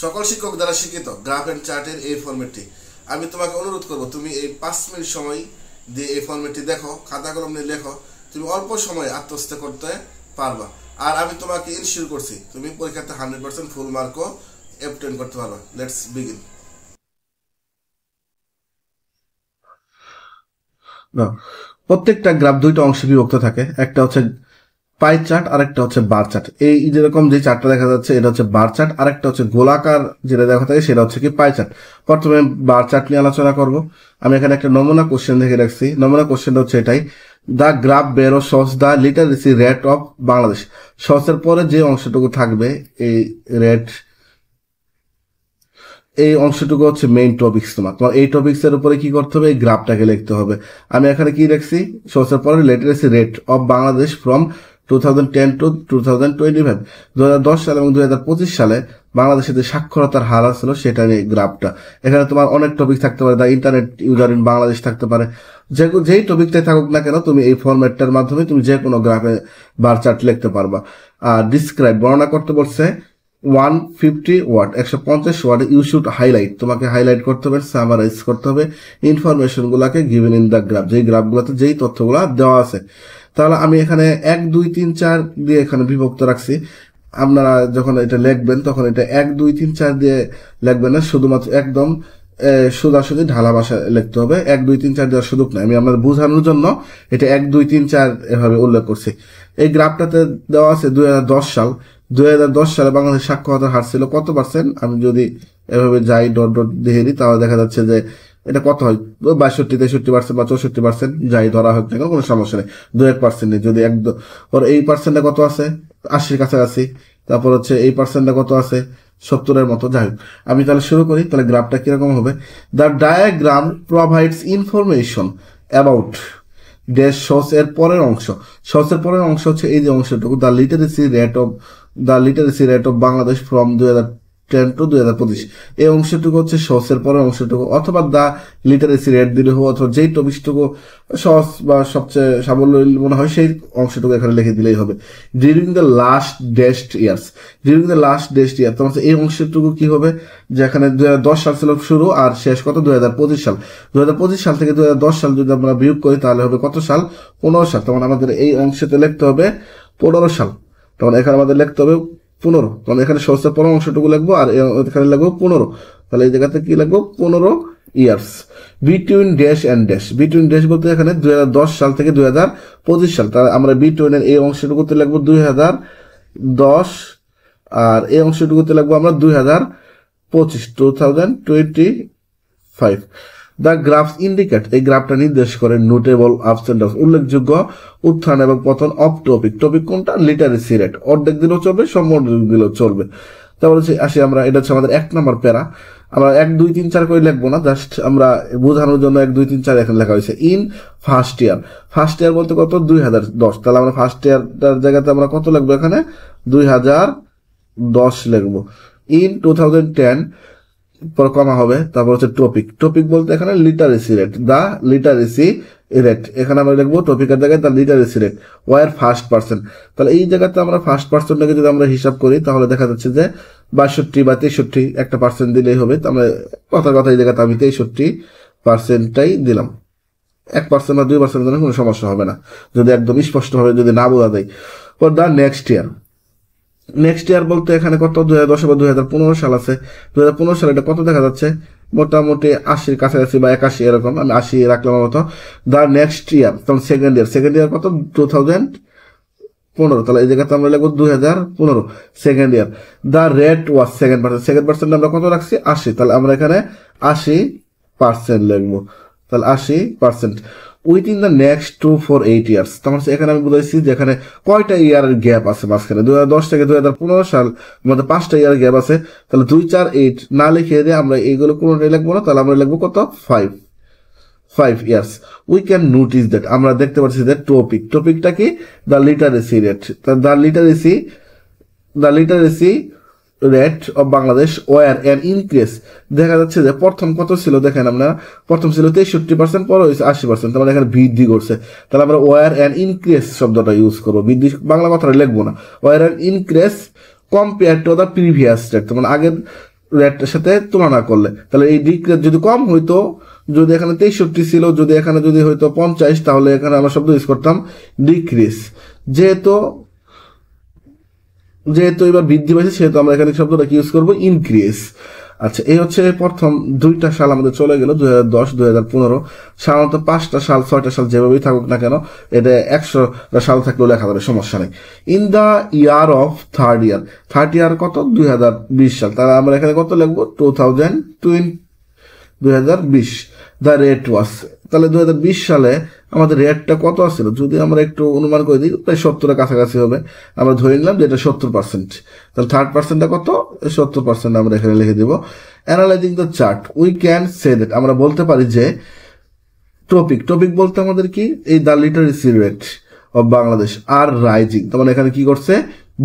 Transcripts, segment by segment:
সকল শিক্ষক দ্বারা শিক্ষিত গ্রাফ এন্ড চার্টের এই ফরম্যাটটি আমি তোমাকে অনুরোধ করব, তুমি এই 5 মিনিট সময় দিয়ে এই ফরম্যাটটি দেখো, খাতা কলম নিয়ে লেখো, তুমি অল্প সময়ে আত্মস্থ করতে পারবা। আর আমি তোমাকে ইনশিওর করছি তুমি পরীক্ষাতে 100% ফুল মার্কও অবটেইন করতে পারবা। Let's begin. প্রত্যেকটা গ্রাফ দুইটা অংশে বিভক্ত থাকে, একটা হচ্ছে পাই চার্ট আর একটা হচ্ছে বার চার্ট। এই যেরকম যে চার্টটা দেখা যাচ্ছে এটা হচ্ছে বার চার্ট, আর একটা হচ্ছে গোলাকার যেটা দেখা থাকে সেটা হচ্ছে কি পাই চার্ট। প্রথমে বার চার্ট নিয়ে আলোচনা করব। আমি এখানে একটা নমুনা কোশ্চেন দেখে রাখছি। নমুনা কোশ্চেনটা হচ্ছে এটাই, the graph below shows the literacy rate of Bangladesh. শোসের পরে যে অংশটুকু থাকবে এই রেট, এই অংশটুকু হচ্ছে মেইন টপিক্স। তোমার এই টপিক্স এর উপরে কি করতে হবে, এই গ্রাফটাকে লিখতে হবে। আমি এখানে কি লিখছি, শোসের পরে literacy rate of Bangladesh from 2010 to 2025, 2010 সালে এবং 2025 সালে বাংলাদেশের যে সাক্ষরতার হার ছিল সেটা নিয়ে গ্রাফটা। এখানে তোমার অনেক টপিক থাকতে পারে, the internet user in Bangladesh থাকতে পারে, যেই টপিকটাই থাকুক না কেন তুমি এই ফরম্যাটটার মাধ্যমে তুমি যে কোনো গ্রাফে বার চার্ট লিখতে পারবা। আর ডিসক্রাইব বর্ণনা করতে বলছে 150 word, 150 word. You should highlight, তোমাকে হাইলাইট করতে হবে, সামারাইজ করতে হবে ইনফরমেশন গুলাকে গিভেন ইন দ্য গ্রাফ, যেই গ্রাফগুলোতে যেই তথ্যগুলা দেওয়া আছে। তাহলে আমি এখানে 1 2 3 4 দিয়ে এখানে বিভক্ত রাখছি। আপনারা যখন এটা লিখবেন তখন এটা 1 2 3 4 দিয়ে লিখবেন না, শুধুমাত্র একদম সোজাসুজি ঢালা ভাষায় লিখতে হবে। 1 2 3 4 দেওয়ার সুযোগ নাই। আমি আপনাদের বোঝানোর জন্য এটা 1 2 3 4 এভাবে উল্লেখ করছি। এই গ্রাফটাতে দেওয়া আছে 2010 সাল। 2010 সালে বাংলাদেশ সাক্ষরতার হার ছিল কত পার্সেন্ট। আমি যদি এভাবে যাই ডট ডট দিয়ে দিই তাহলে দেখা যাচ্ছে যে এটা কত হয়, 62 63% বা 64%, যাই ধরা হোক না কেন কোনো সমস্যা নেই। 2-1% নেই। যদি একদম এই পার্সেন্টটা কত আছে, 80 কাছাকাছি। তারপর হচ্ছে এই পার্সেন্টটা কত আছে, 70-এর মতো। যাই হোক, আমি তাহলে শুরু করি। তাহলে গ্রাফটা কিরকম হবে, the diagram provides information about dash shows এর পরের অংশ। শোসের পরের অংশ হচ্ছে এই যে অংশটুকু, the literacy rate of Bangladesh from 2010 to 2025। এই অংশটুকু হচ্ছে শোসের পরের অংশটুকু, অথবা দ্য লিটারেসি রেট দিলে হোক, অথবা যেই টপিকটুকু সহজ বা সবচেয়ে সাবল্য মনে হয় সেই অংশটুকু এখানে লিখে দিলেই হবে। ডিউরিং দ্য লাস্ট ডেস্ট ইয়ার্স, তোমার এই অংশটুকু কি হবে, যে এখানে 2010 সাল ছিল শুরু আর শেষ কত 2025 সাল। 2025 সাল থেকে 2010 সাল যদি আমরা বিয়োগ করি তাহলে হবে কত সাল, 15 সাল। তখন আমাদের এই অংশতে লিখতে হবে 15 সাল। তখন এখানে আমাদের লিখতে হবে 15, তখন এখানে সহজে পরের অংশটুকু লিখবো আর এখানে লিখবো 15। তাহলে এই জায়গাতে কি লিখবো, 15 years. Between dash and dash, between dash বলতে এখানে 2010 সাল থেকে 2025 সাল। তাহলে আমরা বিটুইন এর এই অংশটুকুতে লিখবো 2010, আর এই অংশটুকুতে লিখবো আমরা 2025। দ্য গ্রাফস ইন্ডিকেট, এই গ্রাফটা নির্দেশ করে নোটেবল আপস এন্ড ডাউনস, উল্লেখযোগ্য উত্থান এবং পতন অফ টপিক। টপিক কোনটা, লিটারেসি রেট। অর্ধেক দিলেও চলবে, সম্পূর্ণ দিলেও চলবে। তারপরে আসি আমরা, এটা হচ্ছে আমাদের 1 নম্বর প্যারা। আমরা 1 2 3 4 করে লিখবো না, জাস্ট আমরা বোঝানোর জন্য 1 2 3 4 এখানে লেখা হয়েছে। In first year, first year বলতে কত, 2010। তাহলে আমরা ফার্স্ট ইয়ারটার জায়গাতে আমরা কত লিখবো, এখানে 2010 লিখবো। ইন 2010 পর কমা হবে, তারপর হচ্ছে টপিক বলতে এখানে literacy rate, the literacy rate. এখানে আমরা লিখবো টপিকের জায়গায় the literacy rate were first percent. তাহলে এই জায়গাতে আমরা ফার্স্ট পার্সেন্টটাকে যদি আমরা হিসাব করি তাহলে দেখা যাচ্ছে যে 62 বা 63 একটা পার্সেন্ট দিলেই হবে। আমরা কথা এই জায়গাতে আমি 63%টাই দিলাম। 1% বা 2% দিলে কোনো সমস্যা হবে না, যদি একদম স্পষ্ট হবে, যদি না বোঝা যায়। ফর দা নেক্সট ইয়ার বলতে এখানে কত, 2010 বা 2015 সাল আছে। 2015 সালে এটা কত দেখা যাচ্ছে, মোটামুটি 80 কাছাকাছি বা 81 এরকম। আমি 80 রাখলাম মতো। দ্য নেক্সট ইয়ার, তখন সেকেন্ড ইয়ার কত, 2015। তাহলে এই জায়গাতে আমরা লিখবো 2015 সেকেন্ড ইয়ার। দ্য রেট ওয়াজ 7%, আমরা কত রাখছি, 80। তাহলে আমরা এখানে 80% লিখবো। তাহলে 80%। Within the next 2 for 8 years, তার এখানে আমি বুঝাইছি যে এখানে কয়টা ইয়ারের গ্যাপ আছে মাঝখানে। 2010 থেকে 2015 সাল মধ্যে 5টা ইয়ার গ্যাপ আছে। তাহলে 2 4 8 না লিখে দিয়ে আমরা এইগুলো কোনোটাই লিখবো না, তাহলে আমরা লিখবো কত, 5 years। We can notice that, আমরা দেখতে পাচ্ছি যে টপিকটা কি, the literacy rate. The literacy rate of Bangladesh were in increase. দেখা যাচ্ছে যে প্রথম কত ছিল, দেখেন আমরা প্রথম ছিল 63%, পরে হয়েছে 80%, তাহলে এখানে বৃদ্ধি করছে। তাহলে আমরা ওয়ার এন ইনক্রিজ শব্দটা ইউজ করবো, বৃদ্ধি বাংলা কথাটা লিখবো না। Were in increase compare to the previous rate, মানে আগের রেটটার সাথে তুলনা করলে, তাহলে এই ডিক্রিজ যদি কম হইতো, যদি এখানে 63 ছিল, যদি এখানে যদি হইতো 50, তাহলে এখানে আমরা শব্দ ইউজ করতাম ডিক্রিজ। যেহেতু এবার বৃদ্ধি পাইছে, সেহেতু আমরা এখানে শব্দটা ইউজ করবো ইনক্রিজ। আচ্ছা, এই হচ্ছে প্রথম 2টা সাল আমাদের চলে গেল, 2010, 2015। সাধারণত 5টা সাল 6টা সাল যেভাবেই থাকুক না কেন, এটা 100টা সাল থাকলেও লেখা যাবে, সমস্যা নেই। In the year of third year কত? 2020 সাল। তাহলে আমরা এখানে কত লিখবো? 2020। দ্য রেট ওয়াজ, তাহলে 2020 সালে আমাদের রেটটা কত আসছিল? যদি আমরা একটু অনুমান করে দিই, প্রায় 70-এর কাছাকাছি হবে। আমরা ধরে নিলাম যে এটা 70%, তাহলে থার্ড পার্সেন্টটা কত? 70% আমরা এখানে লিখে দিব। Analysing the chart, we can say that, আমরা বলতে পারি যে টপিক বলতে আমাদের কি, এই the literacy rate of Bangladesh are rising, তার মানে এখানে কি করছে?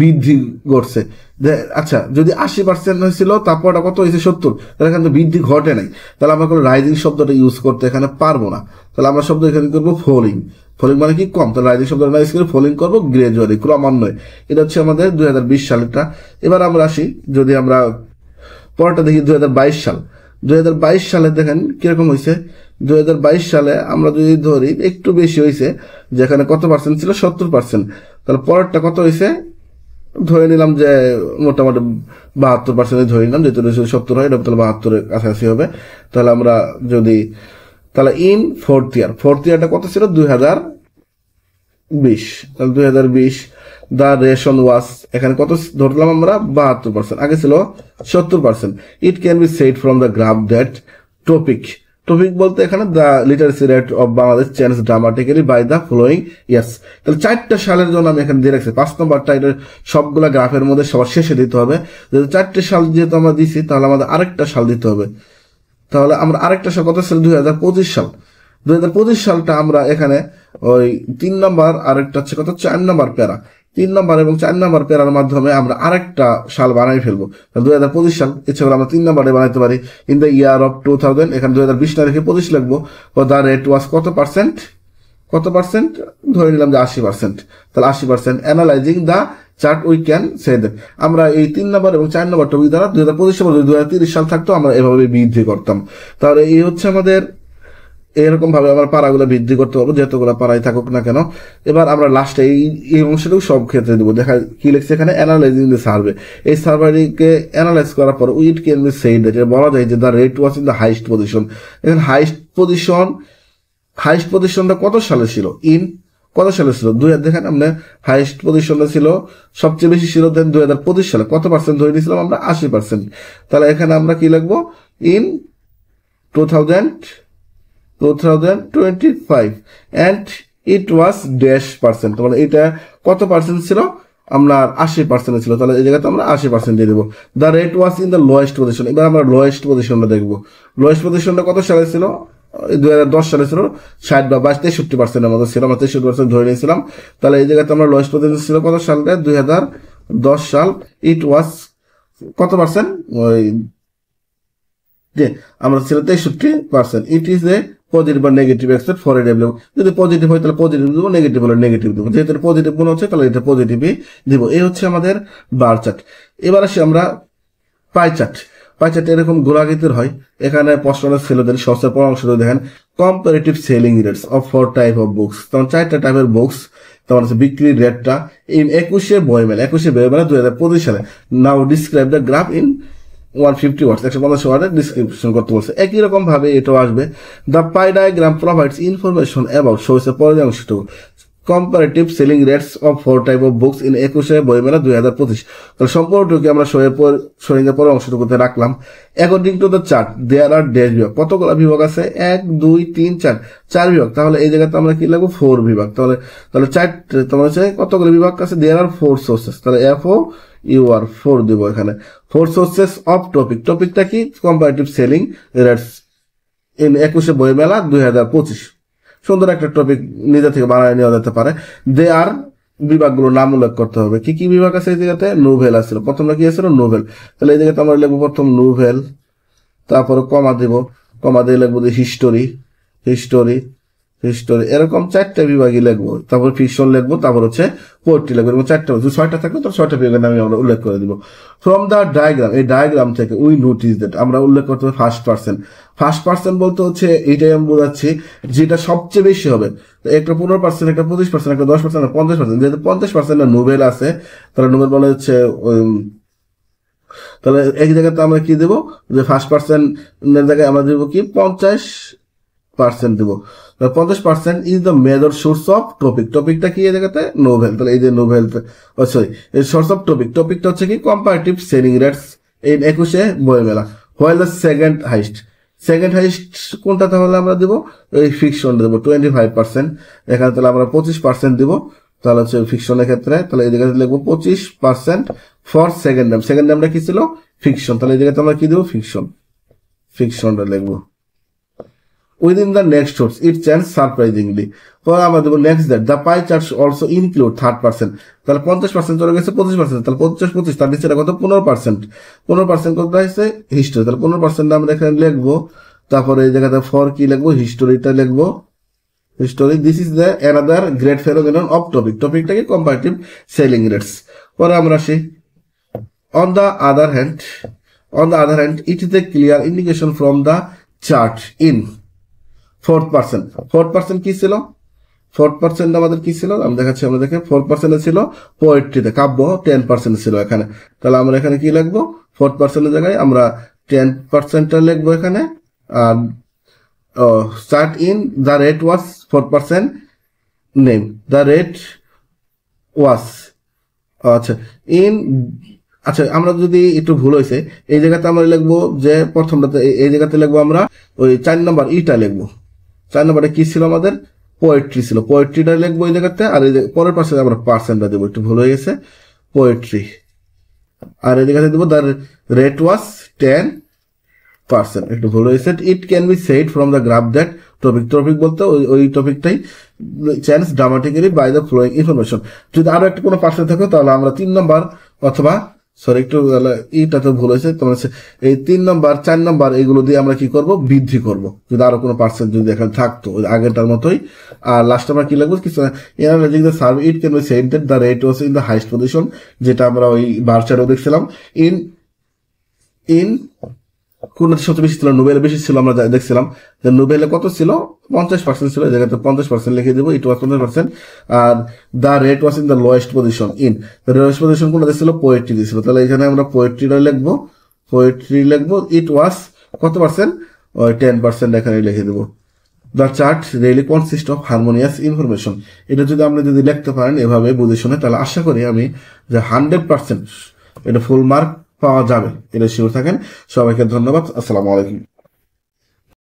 বৃদ্ধি করছে। আচ্ছা, যদি 80% হয়েছিল, তারপর কত হয়েছে? 70, তাহলে এখানে তো বৃদ্ধি ঘটে নাই, তাহলে আমরা কোনো রাইজিং শব্দটা ইউজ করতে এখানে পারবো না। তাহলে আমরা শব্দ এখানে করবো ফলিং মানে কি? কম। তাহলে রাইজিং শব্দটা ইউজ করে ফলিং করবো গ্রাজুয়ালি, ক্রমান্বয়ে। এটা হচ্ছে আমাদের 2020 সালেরটা। এবার আমরা আসি, যদি আমরা পরেরটা দেখি 2022 সাল। 2022 সালে দেখেন কিরকম হয়েছে। 2022 সালে আমরা যদি ধরি একটু বেশি হয়েছে, যেখানে কত পার্সেন্ট ছিল? 70%। তাহলে পরেরটা কত হয়েছে? ধরে নিলাম যে মোটামুটি 72% ধরে নিলাম, যেহেতু 70 হয়, এটা তাহলে 72-এর কাছাকাছি হবে। তাহলে আমরা যদি, তাহলে ইন ফোর্থ ইয়ারটা কত ছিল? 2020। তাহলে 2020 দ্য রেশন ওয়াজ, এখানে কত ধরলাম আমরা? 72%, আগে ছিল 70%। It can be said from the graph that topic বলতে এখানে the literacy rate of Bangladesh change dramatically by the following years. তাহলে 4টা সালের জন্য আমি এখানে দিয়ে রাখছি। 5 নম্বরটা এটা সবগুলা গ্রাফের মধ্যে সবার শেষে দিতে হবে। যেহেতু 4টে সাল যেহেতু আমরা দিছি, তাহলে আমাদের আরেকটা সাল দিতে হবে। তাহলে আমরা আরেকটা সাল কত ছিল? 2025 সাল। 2025 সালটা আমরা এখানে ওই 3 নম্বর, আরেকটা হচ্ছে কত? 4 নম্বর প্যারা। 3 নম্বর এবং 4 নম্বর প্যারার মাধ্যমে আমরা আরেকটা সাল বানাই ফেলবো। 2025 সাল, ইচ্ছা করে আমরা 3 নম্বরে বানাইতে পারি। ইন দ্য ইয়ার অফ 2000, এখানে 2020 না রেখে 25 লিখবো। দ্য রেট ওয়াজ কত পার্সেন্ট? ধরে নিলাম যে 80%। তাহলে 80%। Analysing the chart, we can say that, আমরা এই 3 নম্বর এবং 4 নম্বর টপিক দ্বারা 2025 সাল, 2030 সাল থাকতো, আমরা এভাবে বৃদ্ধি করতাম। তাহলে এই হচ্ছে আমাদের, এরকম ভাবে আমরা পারাগুলো বৃদ্ধি করতে পারবো, যতগুলো পারাই থাকুক না কেন। এবার আমরা লাস্টে এই অংশটুকু সব ক্ষেত্রে দেবো। দেখা কি লিখছে এখানে? Analysing the survey. এই সার্ভেটিকে অ্যানালাইজ করার পর it can be said that, বলা যায় যে the rate was in the highest position. এখানে হাইস্ট পজিশনটা কত সালে ছিল? কত সালে ছিল? দেখেন আমরা হাইস্ট পজিশনটা ছিল, সবচেয়ে বেশি ছিল 2025 সালে। কত পার্সেন্ট ধরে নিয়েছিলাম আমরা? 80%। তাহলে এখানে আমরা কি লিখবো? ইন 2025 and it was -%, মানে এটা কত পার্সেন্ট ছিল? আমরা 80% ছিল। তাহলে এই জায়গাতে আমরা 80% দিয়ে দেবো। The rate was in the lowest position. এবার আমরা লোয়েস্ট পজিশনটা দেখবো। লোয়েস্ট পজিশনটা কত সালে ছিল? 2010 সালে ছিল 60 বা 63%-এর মতো ছিল, আমরা 63% ধরে নিয়েছিলাম। তাহলে এই জায়গাতে আমরা লোয়েস্ট পজিশন ছিল কত সালে? 2010 সাল। ইট ওয়াজ কত পার্সেন্ট? ওই যে আমরা ছিল 63%। ইট ইজ এ পজিটিভ বা negative except for a develop. যদি পজিটিভ হয় তাহলে পজিটিভ দেবো, নেগেটিভ হলে নেগেটিভ দেবো। যেহেতু পজিটিভ মনে হচ্ছে, তাহলে এটা পজিটিভই দিব। এই হচ্ছে আমাদের বার চার্ট। এবার আসি আমরা পাই চার্ট। এরকম গোলাকৃতির হয়। এখানে প্রশ্নটা ছিল দেন, সবচেয়ে পরামর্শ দেখেন, comparative selling rates of 4 type of books. তখন 4টা টাইপের বুকস, তখন হচ্ছে বিক্রির রেটটা এই 21শে বইমেলা 2025 সালে। নাও ডিসক্রাইব দ্য গ্রাফ ইন 150 ওয়ার্ডস, 150 ওয়ার্ডের ডিসক্রিপশন করতে বলছে। একই রকম ভাবে এটাও আসবে। The pie diagram provides information about, shows এর পরের অংশটুকু, comparative selling rates of 4 type of books in 21শে বইমেলা 2025। তাহলে সম্পূর্ণটুকু আমরা শোয়ের পরের অংশটুকুতে রাখলাম। According to the chart there are dash বিভাগ। কতগুলো বিভাগ আছে? 1 2 3 4 বিভাগ। তাহলে এই জায়গাতে আমরা কি লাগবো? 4 বিভাগ। তাহলে 4, তোমার হচ্ছে কতগুলো বিভাগ আছে? দেয়ার আর 4 সোর্সেস। তাহলে FOUR দিব এখানে। 4 সোর্সেস অফ টপিকটা কি? কম্পারেটিভ সেলিং রেটস ইন 21শে বইমেলা 2025। সুন্দর একটা টপিক নিজে থেকে বানায় নেওয়া যেতে পারে। দে আর বিভাগগুলোর নাম উল্লেখ করতে হবে। কি কি বিভাগ আছে এই জায়গাতে? নোভেল আছে। প্রথমটা কি আছে? নোভেল। তাহলে এই জায়গাতে আমরা লিখবো প্রথম নোভেল, তারপরে কমা দিব, কমা দিয়ে লিখবো হিস্টোরি, হিস্টোরি, এরকম 4টা বিভাগই লিখবো, তারপর ফিকশন লিখবো, তারপর হচ্ছে পোয়েট্রি লিখবো, এবং 4টা 6টা থাকবে তো 6টা বিভাগের নামে আমরা উল্লেখ করে দিব। ফ্রম দ্য ডায়াগ্রাম, এই ডায়াগ্রাম থেকে উই নোটিস দ্যাট, আমরা উল্লেখ করতে হবে ফার্স্ট পার্সন। ফার্স্ট পার্সন বলতে হচ্ছে এইটাই আমি বোঝাচ্ছি যেটা সবচেয়ে বেশি হবে, একটা 15%, একটা 25%, একটা 10%, 50%, যেহেতু 50% নোবেল আছে, তাহলে নোবেল বলা হচ্ছে তাহলে এক জায়গাতে আমরা কি দেবো, যে ফার্স্ট পার্সনের জায়গায় আমরা দেবো কি 50% দেবো। 50% is the major source of topic. টপিকটা কি এই জায়গাতে নোভেল, তাহলে এই যে novel, sorry source of topic, টপিকটা হচ্ছে কি কম্পারেটিভ সেলিং রেটস এই 21 বইমেলা। While the second highest, second highest কোনটা, তাহলে আমরা দেবো এই ফিকশন দেবো 25%, এখানে তাহলে আমরা 25% দেবো, তাহলে হচ্ছে ফিকশনের ক্ষেত্রে, তাহলে এই জায়গাতে লিখবো 25% ফর সেকেন্ড নাম। সেকেন্ড নামটা কি ছিল ফিকশন, তাহলে এই জায়গাতে আমরা কি দেবো ফিকশন, ফিকশনটা লিখবো। Within the next source it change surprisingly, পরে আমরা দেবো next that the pie chart also include 3rd%, তাহলে 50% চলে গেছে 25%, তাহলে 50-25, তার নিচে কত 15%, 15% কত হয়েছে হিস্টোরি, তাহলে 15% আমরা এখানে লিখবো। তারপরে এই জায়গাতে ফর কি লিখবো, হিস্টোরিটা লিখবো, history. This is the another great phenomenon of topic, টপিকটাকে কম্পারেটিভ সেলিং রেটস। পরে আমরা আসি on the other hand it is a clear indication from the chart in 4%, কি ছিল 4% আমাদের কি ছিল, আমি দেখাচ্ছি, আমরা দেখে 4% ছিল পোয়েট্রিতে, কাব্য 10% ছিল এখানে, তাহলে আমরা এখানে কি লিখবো 4% এর জায়গায় আমরা 10%টা লিখবো এখানে। আর chart in the rate was 4% name, the rate was, আচ্ছা ইন, আচ্ছা আমরা যদি একটু ভুল হয়েছে এই জায়গাতে আমরা লিখবো যে প্রথমটাতে, এই জায়গাতে লিখবো আমরা ওই 4 নম্বর ইটা লিখবো, 4 নম্বরে কি ছিল আমাদের পোয়েট্রি ছিল, পোয়েট্রিটা লিখবো এই জায়গাতে, আর এই পরের পাশে আমরা পার্সেন্টটা দেবো, একটু ভুল হয়ে গেছে পোয়েট্রি, আর এই জায়গাতে দেবো দ্য রেট ওয়াজ 10%, একটু ভুল হয়েছে। It can be said from the graph that topic বলতে ওই টপিকটাই change dramatically by the flowing information. যদি আরো একটা কোনো পার্সেন্ট থাকে তাহলে আমরা 3 নম্বর অথবা সরি একটু এইটা তো ভুল হয়েছে, তোমার এই 3 নম্বর 4 নম্বর এগুলো দিয়ে আমরা কি করব বৃদ্ধি করব, যদি আরো কোনো পার্সেন্ট যদি এখানে থাকতো ওই আগেরটার মতোই। আর লাস্ট আমরা কি লিখবো, কিছু analysing the survey it can be said that the rate was in the highest position, যেটা আমরা ওই বার্চারও দেখছিলাম। ইন কোনটা সবচেয়ে বেশি ছিল, নোবেল বেশি ছিল, আমরা দেখছিলাম যে নোবেলে কত ছিল 50% ছিল, এই জায়গাতে 50% লিখে দেবো, ইট ওয়াজ 50%। Are the rate was in the lowest position, in lowest position কোনটা ছিল পোয়েট্রি দিয়েছিল, তাহলে এখানে আমরা পোয়েট্রিটা লিখবো, ইট ওয়াজ কত পার্সেন্ট, 10% এখানে লিখে দেবো। The chart really consist of harmonious information, এটা যদি আপনি যদি লিখতে পারেন এভাবে বুঝে শুনে, তাহলে আশা করি আমি যে 100% এটা ফুল মার্ক পাওয়া যাবে, এটা শিওর থাকেন। সবাইকে ধন্যবাদ, আসসালামু আলাইকুম।